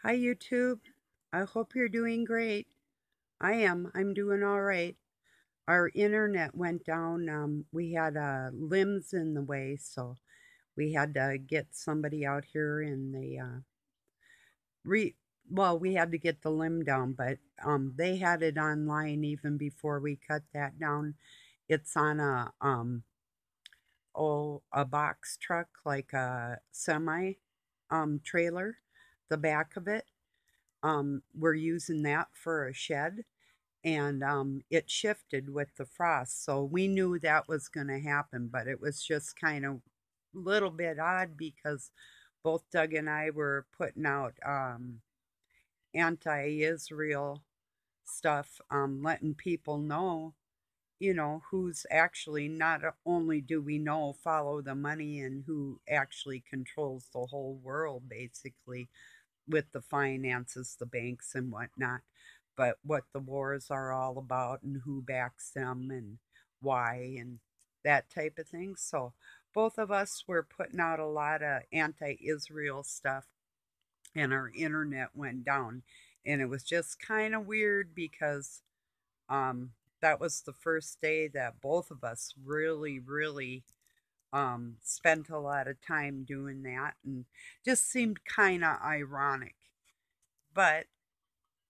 Hi, YouTube. I hope you're doing great. I am. I'm doing all right. Our internet went down. We had limbs in the way, so we had to get somebody out here and re. Well, we had to get the limb down, but they had it online even before we cut that down. It's on a box truck, like a semi trailer, the back of it. We're using that for a shed, and it shifted with the frost. So we knew that was going to happen, but it was just kind of a little bit odd because both Doug and I were putting out anti Israel stuff, letting people know, who's actually not only do we know follow the money and who actually controls the whole world, basically, with the finances, the banks, and whatnot, but what the wars are all about and who backs them and why and that type of thing. So both of us were putting out a lot of anti-Israel stuff, and our internet went down, and it was just kind of weird because um, that was the first day that both of us really spent a lot of time doing that, and just seemed kind of ironic. But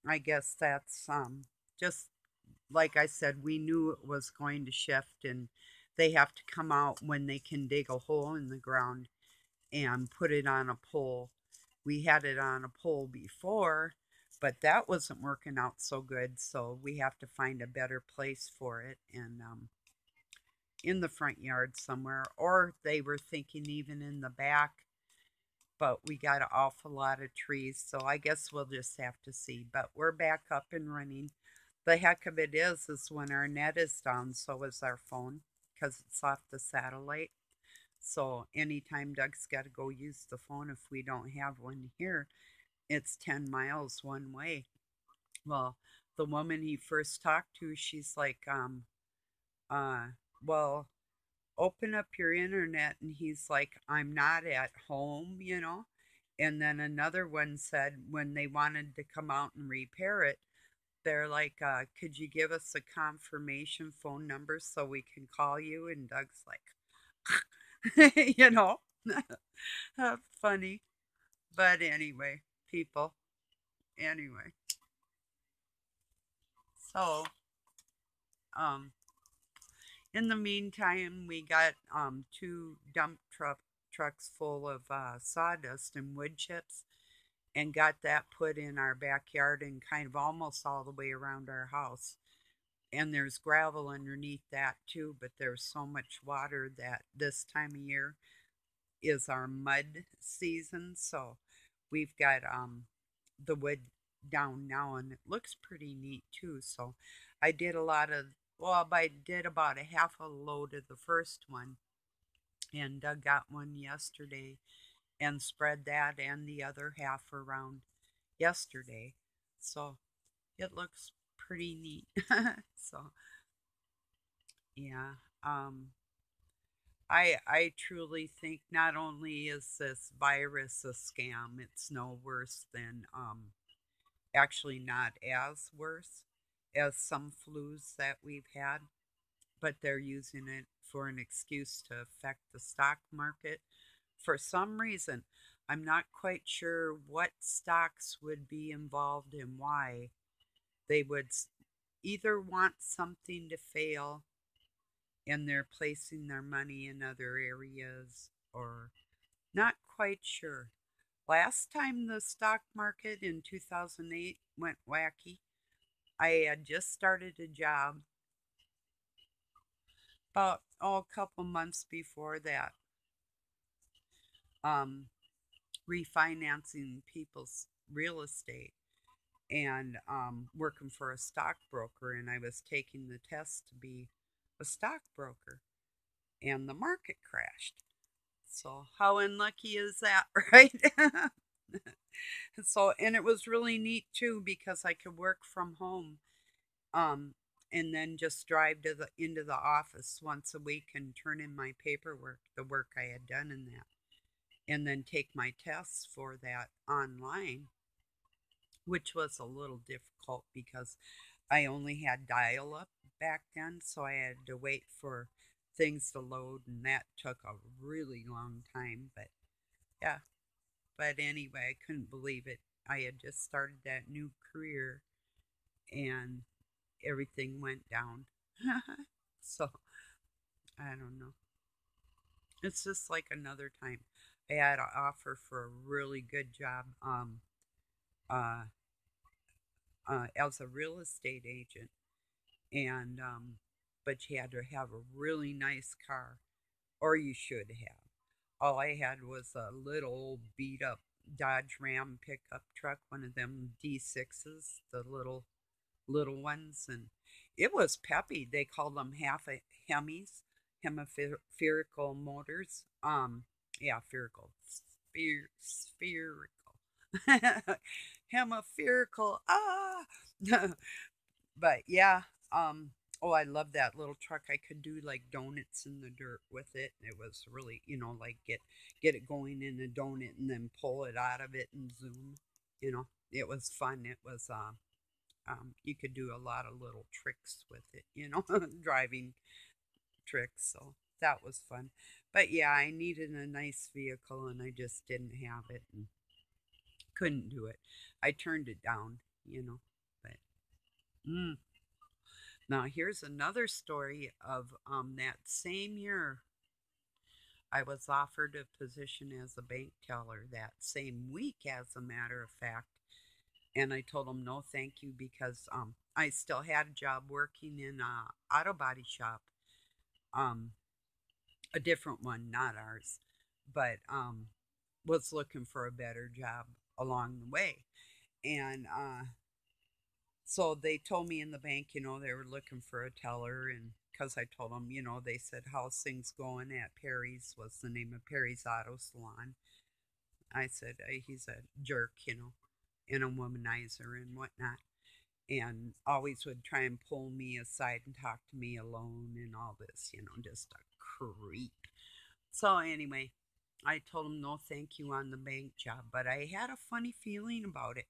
I guess that's just like I said, we knew it was going to shift, and they have to come out when they can dig a hole in the ground and put it on a pole. We had it on a pole before, but that wasn't working out so good, so we have to find a better place for it, and in the front yard somewhere, or they were thinking even in the back, but we got an awful lot of trees, so I guess we'll just have to see. But we're back up and running. The heck of it is when our net is down, so is our phone, because it's off the satellite. So anytime Doug's got to go use the phone, if we don't have one here, it's 10 miles one way. Well, the woman he first talked to, she's like, uh, well, open up your internet. And he's like, I'm not at home. And then another one said when they wanted to come out and repair it, they're like, could you give us a confirmation phone number so we can call you? And Doug's like, funny. But anyway, people, anyway. So, um, in the meantime, we got two trucks full of sawdust and wood chips, and got that put in our backyard and kind of almost all the way around our house. And there's gravel underneath that too, but there's so much water that this time of year is our mud season. So we've got the wood down now, and it looks pretty neat too. So I did a lot of, well, I did about a half a load of the first one, and Doug got one yesterday and spread that and the other half around yesterday. So it looks pretty neat. So yeah, I truly think not only is this virus a scam, it's no worse than actually not as worse as some flus that we've had, but they're using it for an excuse to affect the stock market for some reason. I'm not quite sure what stocks would be involved and why. They would either want something to fail and they're placing their money in other areas, or not quite sure. Last time the stock market in 2008 went wacky, I had just started a job about a couple months before that, um, refinancing people's real estate and working for a stockbroker, and I was taking the test to be a stockbroker, and the market crashed. So how unlucky is that, right? So, and it was really neat too because I could work from home, um, and then just drive to the into the office once a week and turn in my paperwork, the work I had done in that, and then take my tests for that online. which was a little difficult because I only had dial up back then, so I had to wait for things to load, and that took a really long time. But yeah, but anyway, I couldn't believe it. I had just started that new career and everything went down. So I don't know. It's just like another time. I had an offer for a really good job uh, as a real estate agent, and but you had to have a really nice car, or you should have. All I had was a little old beat up Dodge Ram pickup truck, one of them D6s, the little ones, and it was peppy. They called them Hemis, hemispherical motors. Yeah, spherical, hemispherical. Ah, but yeah, um, oh, I love that little truck. I could do like donuts in the dirt with it. It was really, like get it going in a donut and then pull it out of it and zoom. It was fun. It was you could do a lot of little tricks with it, driving tricks. So that was fun. But yeah, I needed a nice vehicle and I just didn't have it and couldn't do it. I turned it down. But mm. Now here's another story of that same year I was offered a position as a bank teller that same week, as a matter of fact. And I told him no, thank you, because I still had a job working in a auto body shop, um, a different one, not ours, but was looking for a better job along the way. And so they told me in the bank, they were looking for a teller, and because I told them, they said, "How's things going at Perry's?" Was the name of Perry's Auto Salon. I said, "He's a jerk, and a womanizer and whatnot." And always would try and pull me aside and talk to me alone and all this, just a creep. So anyway, I told him no thank you on the bank job, but I had a funny feeling about it.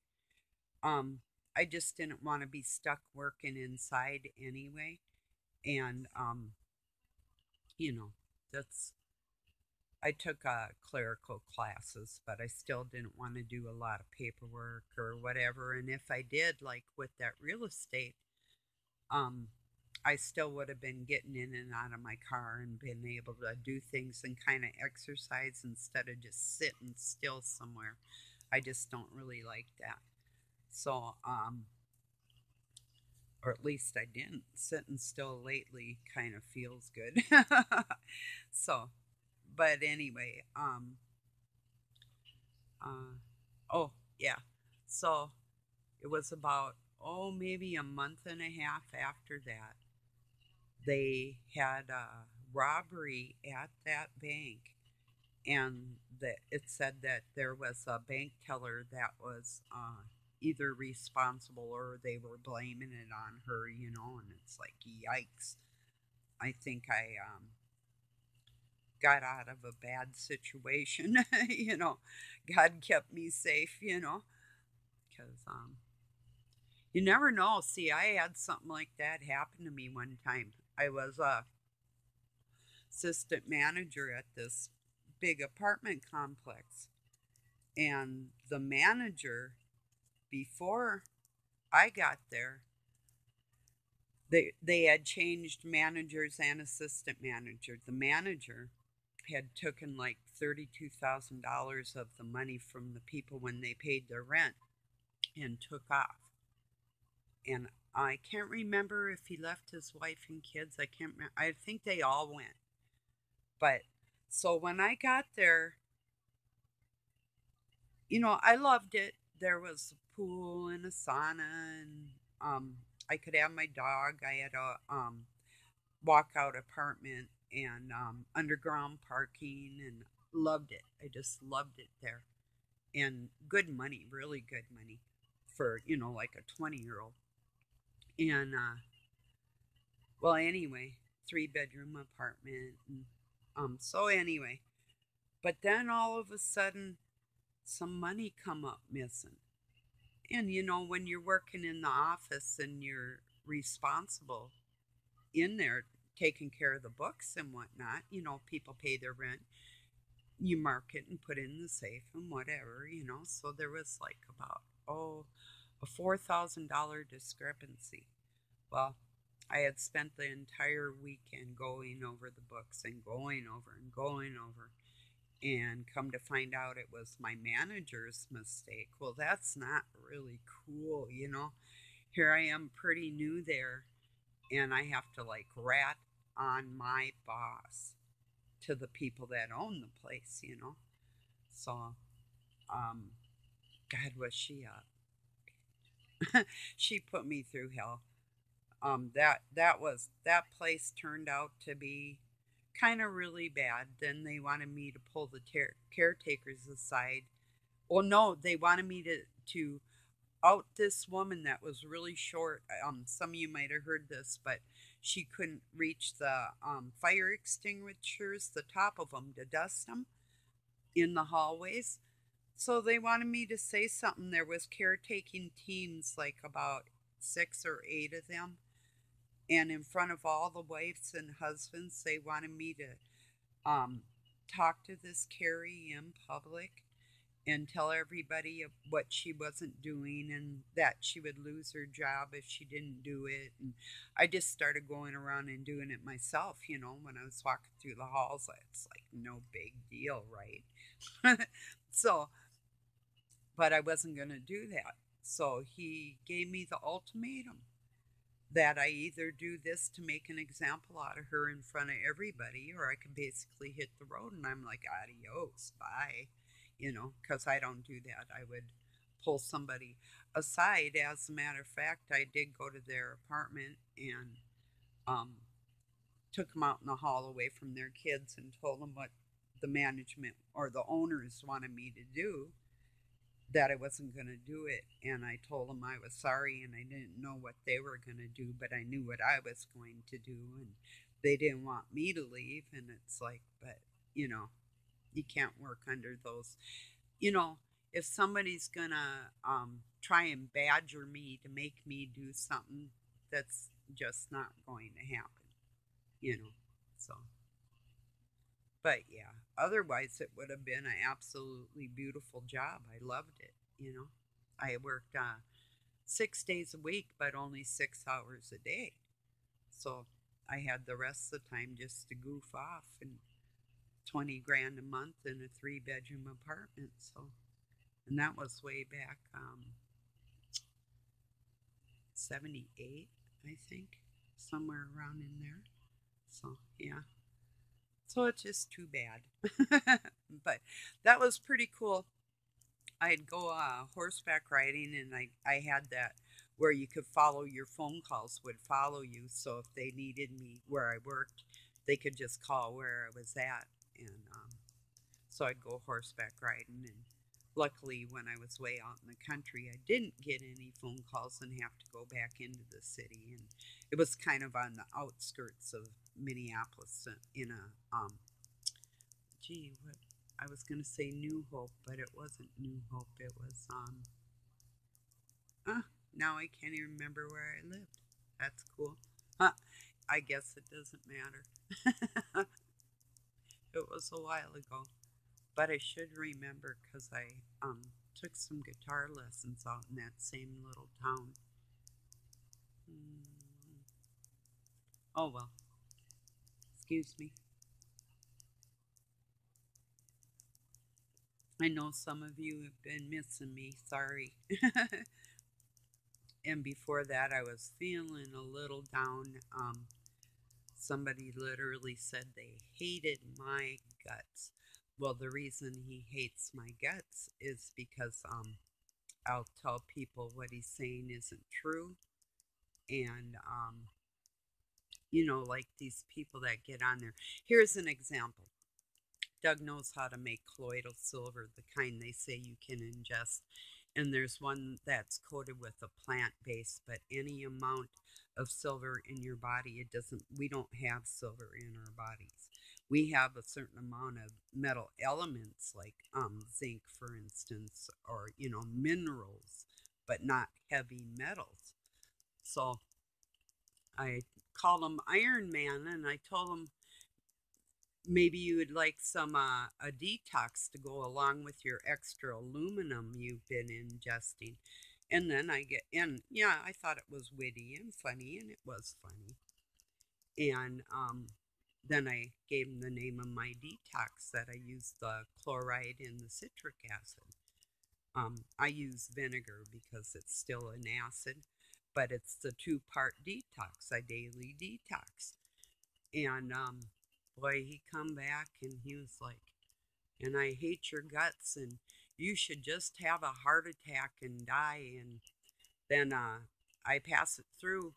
Um, I just didn't want to be stuck working inside anyway. And you know, that's I took clerical classes, but I still didn't want to do a lot of paperwork or whatever. And if I did, like with that real estate, um, I still would have been getting in and out of my car and been able to do things and kind of exercise instead of just sitting still somewhere. I just don't really like that. So, or at least I didn't. Sitting still lately kind of feels good. So, but anyway, uh, oh, yeah. So it was about, maybe a month and a half after that, they had a robbery at that bank. And that it said that there was a bank teller that was either responsible or they were blaming it on her. And it's like, yikes. I think I got out of a bad situation. God kept me safe, because you never know. See, I had something like that happen to me one time. I was a assistant manager at this big apartment complex, and the manager, before I got there, they had changed managers and assistant manager. The manager had taken like $32,000 of the money from the people when they paid their rent and took off. And I can't remember if he left his wife and kids. I can't remember. I think they all went. But so when I got there, I loved it. There was a pool and a sauna, and I could have my dog. I had a walkout apartment and underground parking, and loved it. I just loved it there, and good money, really good money for like a 20-year-old. And well, anyway, 3-bedroom apartment, and so anyway, but then all of a sudden, some money come up missing, And when you're working in the office and you're responsible in there taking care of the books and whatnot, people pay their rent, you mark it and put it in the safe and whatever. So there was like about, a $4,000 discrepancy. Well, I had spent the entire weekend going over the books and going over and going over, and come to find out it was my manager's mistake. Well, that's not really cool. Here I am, pretty new there, and I have to like rat on my boss to the people that own the place. So, um, God, was she up? She put me through hell. That place turned out to be kind of really bad. Then they wanted me to pull the caretakers aside. Well, no, they wanted me to out this woman that was really short. Some of you might have heard this, but she couldn't reach the fire extinguishers, the top of them, to dust them in the hallways. So they wanted me to say something. There was caretaking teams, like about 6 or 8 of them, and in front of all the wives and husbands, they wanted me to talk to this Carrie in public and tell everybody what she wasn't doing and that she would lose her job if she didn't do it. And I just started going around and doing it myself, when I was walking through the halls. It's like no big deal, right? So, but I wasn't going to do that. So he gave me the ultimatum that I either do this to make an example out of her in front of everybody, or I can basically hit the road. And I'm like, adios, bye, because I don't do that. I would pull somebody aside. As a matter of fact, I did go to their apartment and um, took them out in the hall away from their kids and told them what the management or the owners wanted me to do, that I wasn't going to do it. And I told them I was sorry and I didn't know what they were going to do, but I knew what I was going to do. And they didn't want me to leave. And it's like, but, you know, you can't work under those. You know, if somebody's going to try and badger me to make me do something, that's just not going to happen. So, but yeah, otherwise it would have been an absolutely beautiful job. I loved it. I worked 6 days a week, but only 6 hours a day. So I had the rest of the time just to goof off, and 20 grand a month in a 3 bedroom apartment. So, and that was way back 78, I think, somewhere around in there. So, yeah. So it's just too bad. But that was pretty cool. I'd go horseback riding, and I had that where you could follow your phone calls would follow you. So if they needed me where I worked, they could just call where I was at. And so I'd go horseback riding. And luckily, when I was way out in the country, I didn't get any phone calls and have to go back into the city. And it was kind of on the outskirts of Minneapolis in a, what I was going to say New Hope, but it wasn't New Hope. It was, now I can't even remember where I lived. That's cool. Huh, I guess it doesn't matter. It was a while ago, but I should remember because I took some guitar lessons out in that same little town. Mm. Oh well, excuse me. I know some of you have been missing me. Sorry. And before that, I was feeling a little down. Somebody literally said they hated my guts. Well, the reason he hates my guts is because I'll tell people what he's saying isn't true. And, like these people that get on there. Here's an example. Doug knows how to make colloidal silver, the kind they say you can ingest. And there's one that's coated with a plant base, but any amount of silver in your body, we don't have silver in our bodies. We have a certain amount of metal elements like zinc, for instance, or, minerals, but not heavy metals. So I called him Iron Man, and I told him maybe you would like some a detox to go along with your extra aluminum you've been ingesting. And then I get in. Yeah, I thought it was witty and funny, and it was funny. And then I gave him the name of my detox that I use the chloride and the citric acid. I use vinegar because it's still an acid, but it's the two-part detox. I daily detox. And boy, he come back and he was like, and I hate your guts and you should just have a heart attack and die. And then I pass it through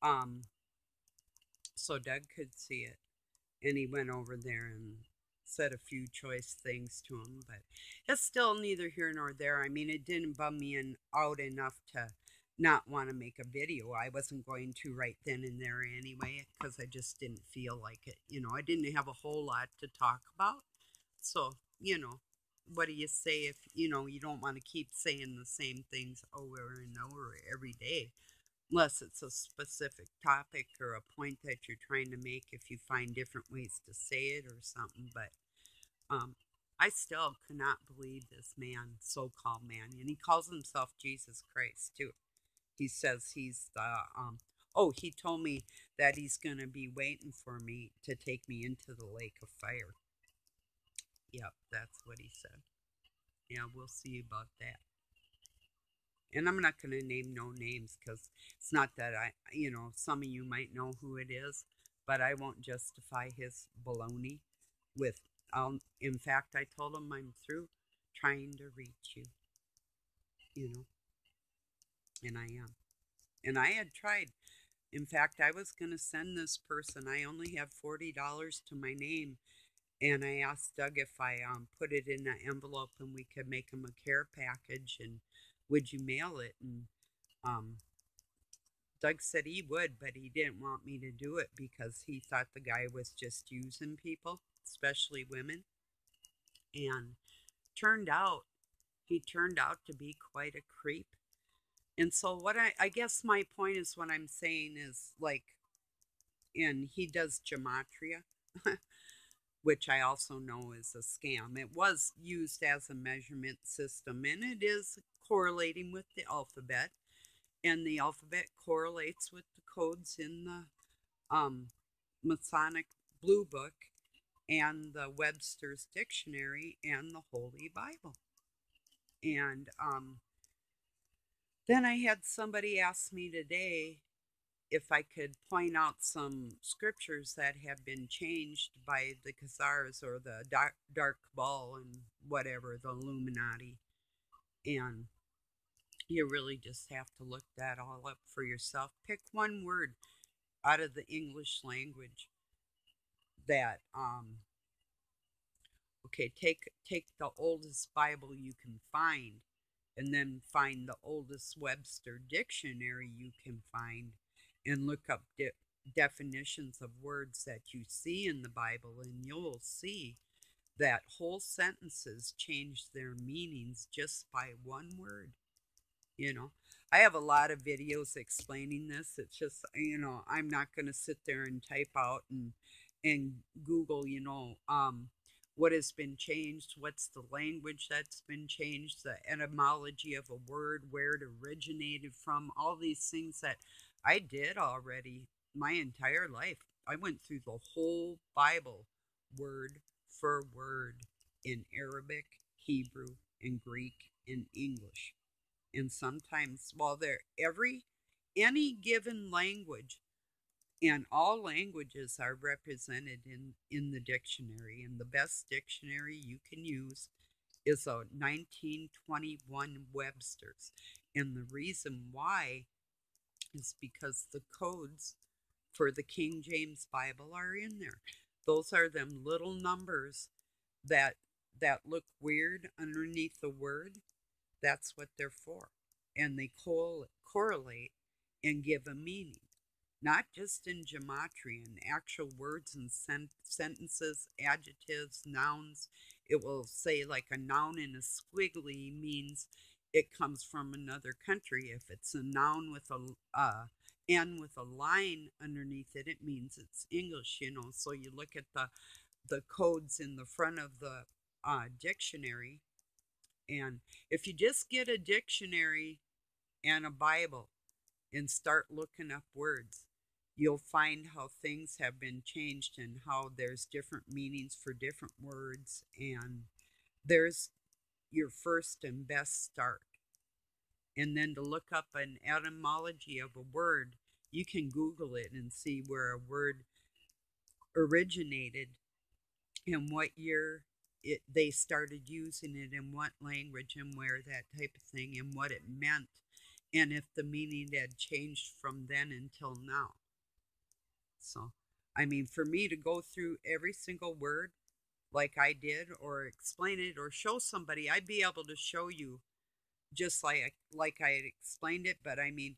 um, so Doug could see it. And he went over there and said a few choice things to him, but it's still neither here nor there. I mean, it didn't bum me out enough to not want to make a video. I wasn't going to right then and there anyway because I just didn't feel like it. I didn't have a whole lot to talk about. So, what do you say if, you don't want to keep saying the same things over and over every day? Unless it's a specific topic or a point that you're trying to make, if you find different ways to say it or something. But um, I still cannot believe this man, so-called man, and he calls himself Jesus Christ too. He says he's the he told me that he's going to be waiting for me to take me into the lake of fire. Yep, that's what he said. Yeah, we'll see about that. And I'm not going to name no names because it's not that some of you might know who it is, but I won't justify his baloney with, in fact, I told him I'm through trying to reach you, you know, and I am. And I had tried. In fact, I was going to send this person, I only have $40 to my name. And I asked Doug if I put it in an envelope and we could make him a care package and would you mail it? And um, Doug said he would, but he didn't want me to do it because he thought the guy was just using people, especially women. And turned out, he turned out to be quite a creep. And so, what I guess my point is what I'm saying is like, and he does gematria, which I also know is a scam. It was used as a measurement system and it is correlating with the alphabet. And the alphabet correlates with the codes in the Masonic Blue Book and the Webster's Dictionary and the Holy Bible. And then I had somebody ask me today if I could point out some scriptures that have been changed by the Khazars or the dark Cabal and whatever, the Illuminati. And you really just have to look that all up for yourself. Pick one word out of the English language that take the oldest Bible you can find and then find the oldest Webster dictionary you can find and look up definitions of words that you see in the Bible and you'll see that whole sentences change their meanings just by one word. I have a lot of videos explaining this. It's just, I'm not going to sit there and type out and Google, what has been changed, what's the language that's been changed, the etymology of a word, where it originated from, all these things that I did already my entire life. I went through the whole Bible word for word in Arabic, Hebrew, and Greek, and English. And sometimes, while any given language, and all languages are represented in the dictionary, and the best dictionary you can use is a 1921 Webster's. And the reason why is because the codes for the King James Bible are in there. Those are them little numbers that look weird underneath the word. That's what they're for. And they correlate and give a meaning, not just in gematria, in actual words and sentences, adjectives, nouns. It will say like a noun in a squiggly means it comes from another country. If it's a noun with a N with a line underneath it, it means it's English, you know. So you look at the codes in the front of the dictionary, and if you just get a dictionary and a Bible and start looking up words, you'll find how things have been changed and how there's different meanings for different words. And there's your first and best start. And then to look up an etymology of a word, you can Google it and see where a word originated and what year they started using it, in what language and where, that type of thing, and what it meant, and if the meaning had changed from then until now. So, I mean, for me to go through every single word like I did, or explain it, or show somebody, I'd be able to show you just like I had explained it. But I mean,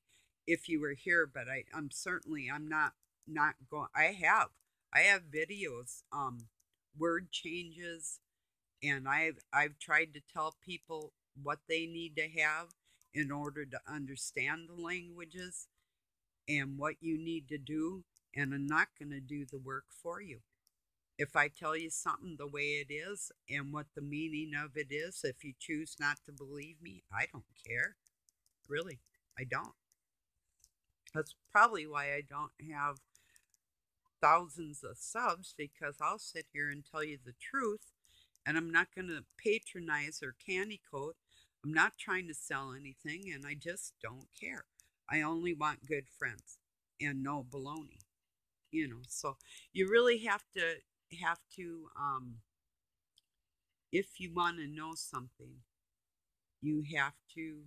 if you were here, but I'm not going. I have videos, word changes, and I've tried to tell people what they need to have in order to understand the languages and what you need to do. And I'm not going to do the work for you. If I tell you something the way it is and what the meaning of it is, if you choose not to believe me, I don't care. Really, I don't. That's probably why I don't have thousands of subs, because I'll sit here and tell you the truth, and I'm not going to patronize or candy coat. I'm not trying to sell anything, and I just don't care. I only want good friends and no baloney, you know. So you really have to if you want to know something, you have to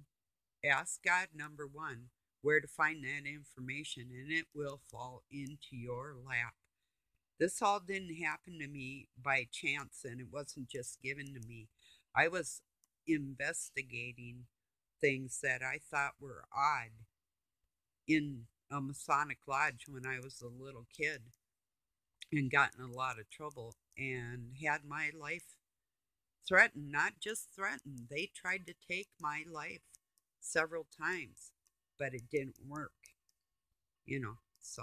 ask God, number one, where to find that information, and it will fall into your lap. This all didn't happen to me by chance, and it wasn't just given to me. I was investigating things that I thought were odd in a Masonic lodge when I was a little kid, and got in a lot of trouble and had my life threatened. Not just threatened, they tried to take my life several times, but it didn't work, you know. So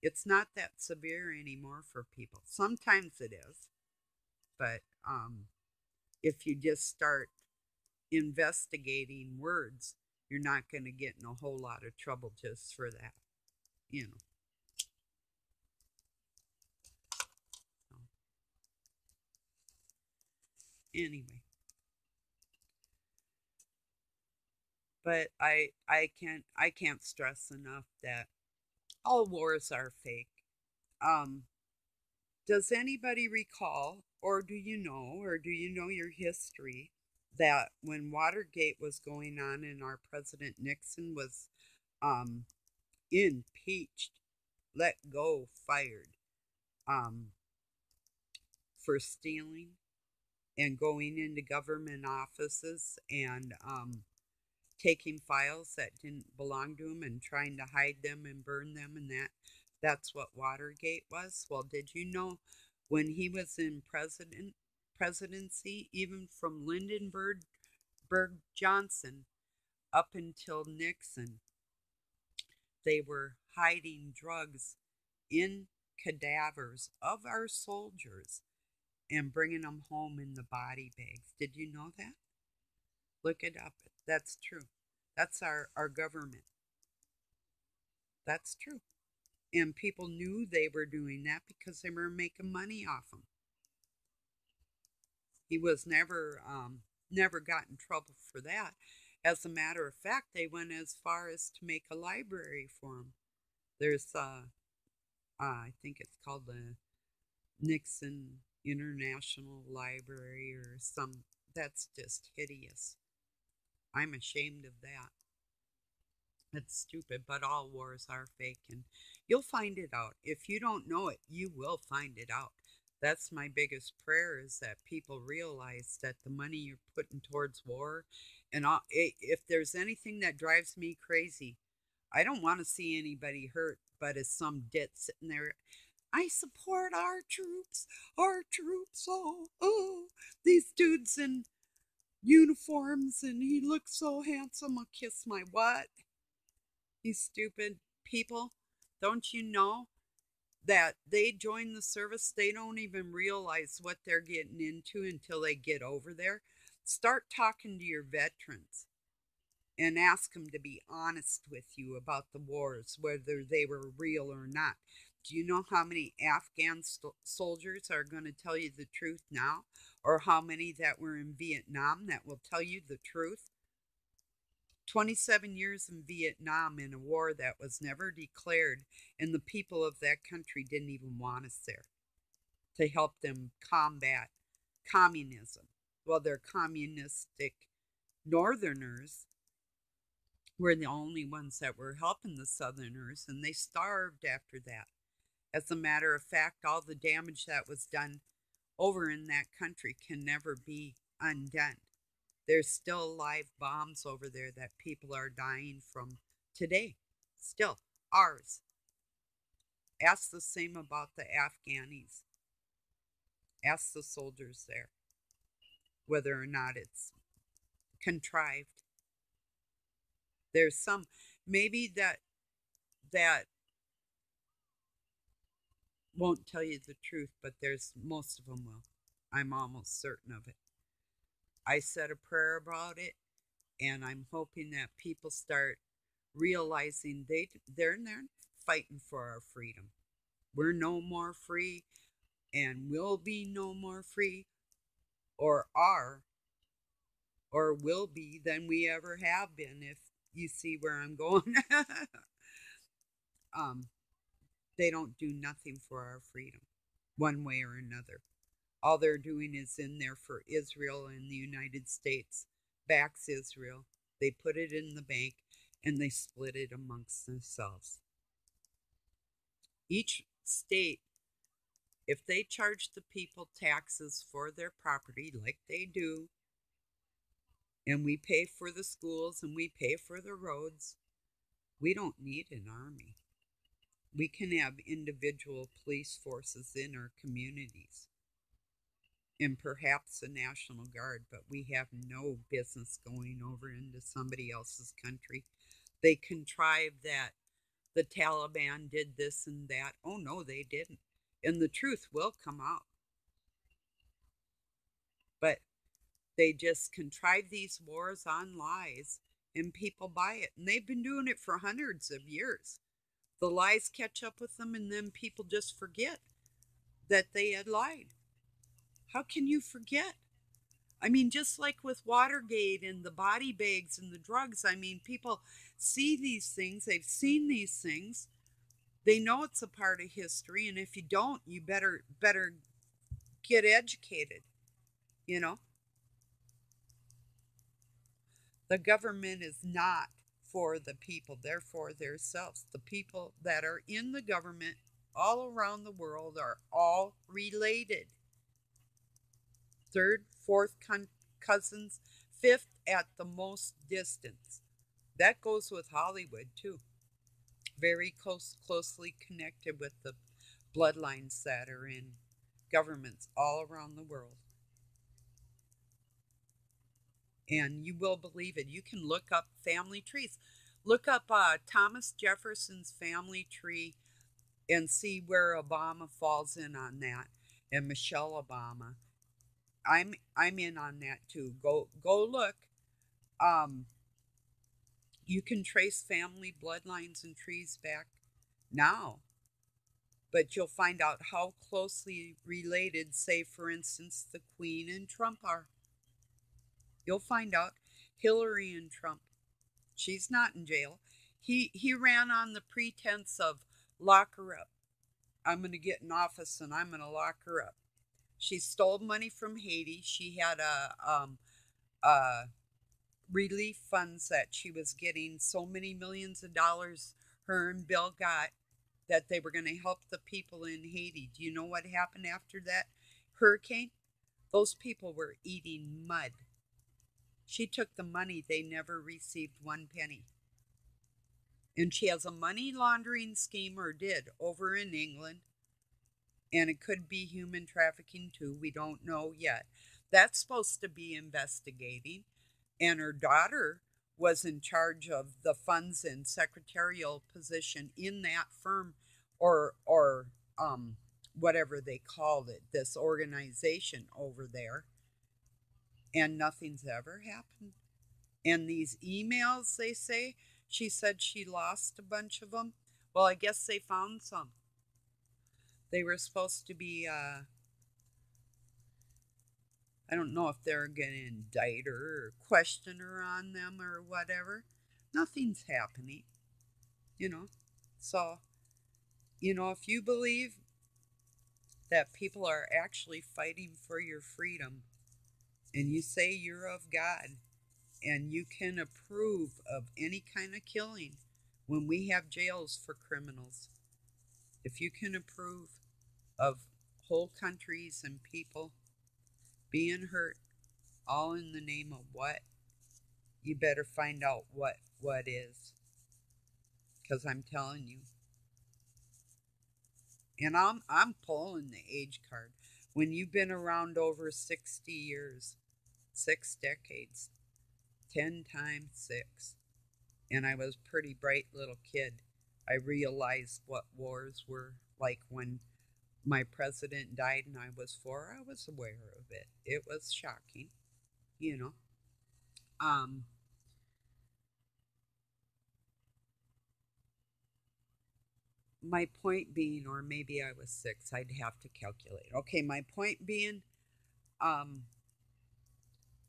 it's not that severe anymore for people. Sometimes it is, but if you just start investigating words, you're not going to get in a whole lot of trouble just for that, you know. So, anyway, but I can't stress enough that all wars are fake. Um, does anybody recall, or do you know your history, that when Watergate was going on and our President Nixon was um, impeached, let go, fired, um, for stealing and going into government offices and taking files that didn't belong to him and trying to hide them and burn them, and that's what Watergate was? Well, did you know when he was in presidency, even from Lyndon Johnson up until Nixon, they were hiding drugs in cadavers of our soldiers and bringing them home in the body bags. Did you know that? Look it up. That's true. That's our government. That's true. And people knew they were doing that because they were making money off him. He was never got in trouble for that. As a matter of fact, they went as far as to make a library for him. There's I think it's called the Nixon International Library or some. That's just hideous. I'm ashamed of that. It's stupid, but all wars are fake, and you'll find it out. If you don't know it, you will find it out. That's my biggest prayer, is that people realize that the money you're putting towards war, and if there's anything that drives me crazy, I don't want to see anybody hurt, but as some dit sitting there, I support our troops, oh, oh, these dudes in uniforms and he looks so handsome. I'll kiss my what? You stupid people. Don't you know that they join the service? They don't even realize what they're getting into until they get over there. Start talking to your veterans and ask them to be honest with you about the wars, whether they were real or not. Do you know how many Afghan soldiers are going to tell you the truth now? Or how many that were in Vietnam that will tell you the truth? 27 years in Vietnam in a war that was never declared, and the people of that country didn't even want us there to help them combat communism. Well, they're communistic Northerners were the only ones that were helping the Southerners, and they starved after that. As a matter of fact, all the damage that was done over in that country can never be undone. There's still live bombs over there that people are dying from today. Still, ours. Ask the same about the Afghanis. Ask the soldiers there whether or not it's contrived. There's some, maybe that won't tell you the truth, but there's most of them will. I'm almost certain of it. I said a prayer about it, and I'm hoping that people start realizing they're fighting for our freedom. We're no more free, and will be no more free, or are, or will be than we ever have been. If you see where I'm going, um, they don't do nothing for our freedom, one way or another. All they're doing is in there for Israel, and the United States backs Israel. They put it in the bank and they split it amongst themselves. Each state, if they charge the people taxes for their property like they do, and we pay for the schools and we pay for the roads, we don't need an army. We can have individual police forces in our communities and perhaps a National Guard, but we have no business going over into somebody else's country. They contrive that the Taliban did this and that. Oh, no, they didn't. And the truth will come out. But they just contrive these wars on lies, and people buy it. And they've been doing it for hundreds of years. The lies catch up with them, and then people just forget that they had lied. How can you forget? I mean, just like with Watergate and the body bags and the drugs, I mean, people see these things, they've seen these things, they know it's a part of history, and if you don't, you better get educated, you know? The government is not for the people, they're for themselves. The people that are in the government all around the world are all related. Third, fourth cousins, fifth at the most distance. That goes with Hollywood too. Very closely connected with the bloodlines that are in governments all around the world. And you will believe it. You can look up family trees. Look up Thomas Jefferson's family tree and see where Obama falls in on that, and Michelle Obama. I'm in on that too. Go look. Um, you can trace family bloodlines and trees back now, but you'll find out how closely related, say, for instance, the Queen and Trump are. You'll find out Hillary and Trump. She's not in jail. He ran on the pretense of lock her up. I'm going to get in office and I'm going to lock her up. She stole money from Haiti. She had a relief funds that she was getting so many millions of dollars. Her and Bill got that they were going to help the people in Haiti. Do you know what happened after that hurricane? Those people were eating mud. She took the money, they never received one penny. And she has a money laundering scheme, or did, over in England. And it could be human trafficking too. We don't know yet. That's supposed to be investigating. And her daughter was in charge of the funds and secretarial position in that firm, or whatever they called it, this organization over there, and nothing's ever happened. And these emails, they say, she said she lost a bunch of them. Well, I guess they found some. They were supposed to be, I don't know if they're going to indict her or question her on them or whatever. Nothing's happening, you know. So, if you believe that people are actually fighting for your freedom and you say you're of God and you can approve of any kind of killing when we have jails for criminals, if you can approve of whole countries and people being hurt all in the name of what, you better find out what is, because I'm telling you. And I'm pulling the age card. When you've been around over 60 years, 6 decades, 10 times 6, and I was a pretty bright little kid, I realized what wars were like. When my president died and I was 4, I was aware of it. It was shocking, you know. Um, my point being, or maybe I was 6, I'd have to calculate. Okay, my point being, um,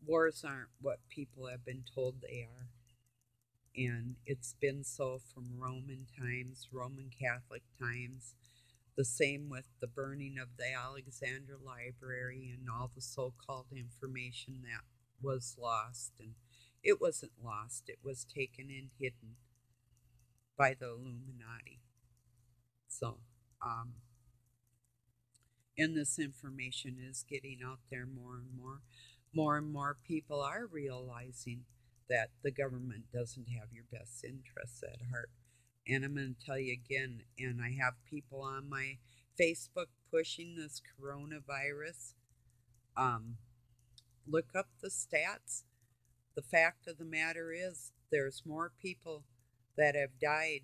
wars aren't what people have been told they are. And it's been so from Roman times, Roman Catholic times. The same with the burning of the Alexandria Library and all the so called information that was lost. And it wasn't lost, it was taken and hidden by the Illuminati. So, um, and this information is getting out there more and more. More and more people are realizing that the government doesn't have your best interests at heart. And I'm going to tell you again, and I have people on my Facebook pushing this coronavirus. Um, look up the stats. The fact of the matter is, there's more people that have died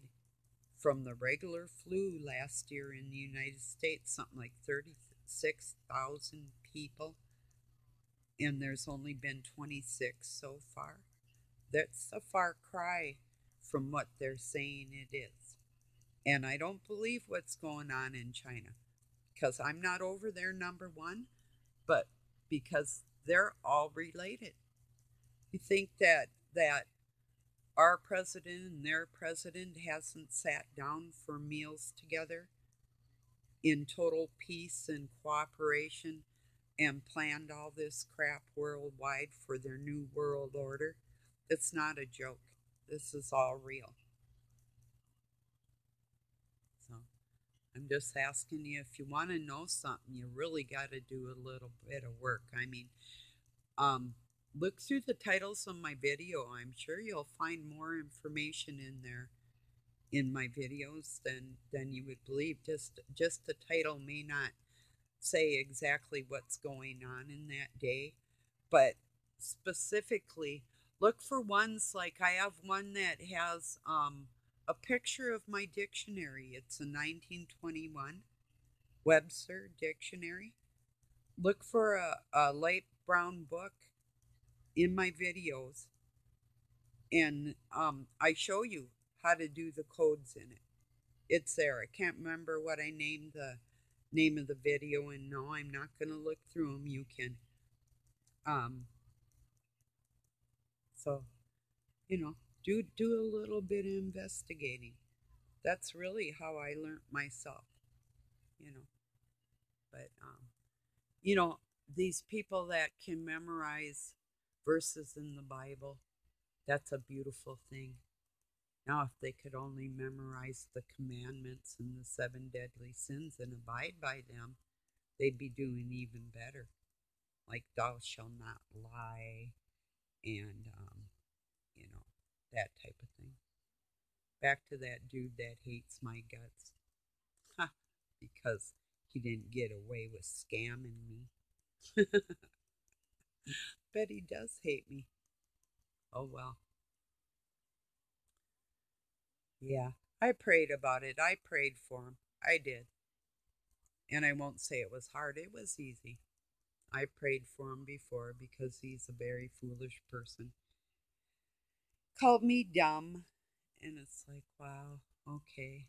from the regular flu last year in the United States, something like 36,000 people, and there's only been 26 so far. That's a far cry from what they're saying it is. And I don't believe what's going on in China, because I'm not over there, number one, but because they're all related. You think that our president and their president hasn't sat down for meals together in total peace and cooperation and planned all this crap worldwide for their new world order? It's not a joke. This is all real. So I'm just asking you, if you want to know something, you really got to do a little bit of work. I mean, um, look through the titles of my video. I'm sure you'll find more information in there in my videos than you would believe. Just the title may not say exactly what's going on in that day, but specifically look for ones like, I have one that has a picture of my dictionary. It's a 1921 Webster dictionary. Look for a light brown book in my videos, and I show you how to do the codes in it. It's there. I can't remember what I named the name of the video, and no, I'm not going to look through them. You can. Um, so, do a little bit of investigating. That's really how I learned myself, you know. But, you know, these people that can memorize verses in the Bible, that's a beautiful thing. Now, if they could only memorize the commandments and the 7 deadly sins and abide by them, they'd be doing even better. Like, thou shalt not lie, and, that type of thing. Back to that dude that hates my guts. Ha! Because he didn't get away with scamming me. Bet he does hate me. Oh well. Yeah. I prayed about it. I prayed for him. I did. And I won't say it was hard. It was easy. I prayed for him before because he's a very foolish person. Called me dumb. And it's like, wow, okay.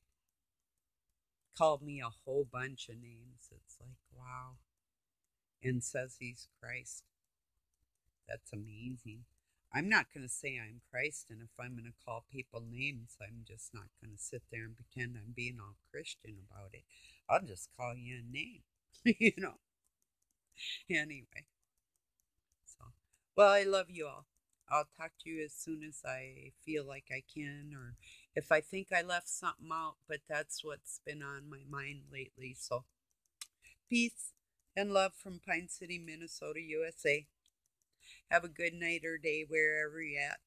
Called me a whole bunch of names. It's like, wow. And says he's Christ. That's amazing. I'm not going to say I'm Christ, and if I'm going to call people names, I'm just not going to sit there and pretend I'm being all Christian about it. I'll just call you a name, you know. Anyway, so, well, I love you all. I'll talk to you as soon as I feel like I can, or if I think I left something out, but that's what's been on my mind lately. So, peace and love from Pine City, Minnesota, USA. Have a good night or day wherever you're at.